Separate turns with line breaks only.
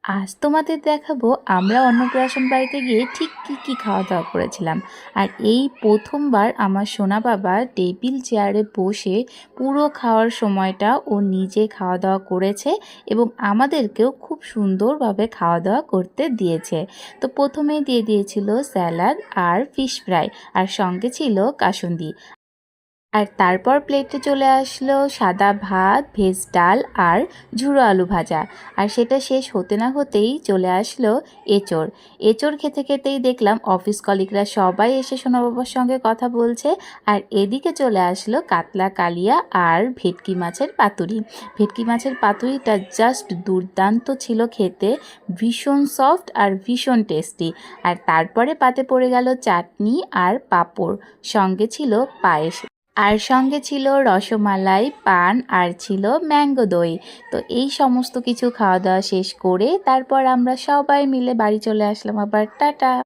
আজ তোমাদের দেখাবো আমরা অন্নপ্রাশন বাড়িতে গিয়ে ঠিক কি খাওয়া দাওয়া করেছিলাম। আর এই প্রথমবার আমার সোনা বাবা টেবিল চেয়ারে বসে পুরো খাওয়ার সময়টা ও নিজে খাওয়া দাওয়া করেছে এবং আমাদেরকেও খুব সুন্দরভাবে খাওয়া দাওয়া করতে দিয়েছে। তো প্রথমেই দিয়ে দিয়েছিল স্যালাড আর ফিশ ফ্রাই, আর সঙ্গে ছিল কাসুন্দি। আর তারপর প্লেটে চলে আসলো সাদা ভাত, ভেজ ডাল আর ঝুরো আলু ভাজা। আর সেটা শেষ হতে না হতেই চলে আসলো এঁচোড়। এঁচোড় খেতে খেতেই দেখলাম অফিস কলিগরা সবাই এসে সোনা বাবার সঙ্গে কথা বলছে। আর এদিকে চলে আসলো কাতলা কালিয়া আর ভেটকি মাছের পাতুরি। ভেটকি মাছের পাতুরিটা জাস্ট দুর্দান্ত ছিল খেতে, ভীষণ সফট আর ভীষণ টেস্টি। আর তারপরে পাতে পড়ে গেল চাটনি আর পাঁপড়, সঙ্গে ছিল পায়েস, আর সঙ্গে ছিল রসমালাই, পান আর ছিল ম্যাঙ্গো দই। তো এই সমস্ত কিছু খাওয়া দাওয়া শেষ করে তারপর আমরা সবাই মিলে বাড়ি চলে আসলাম। আবার টাটা।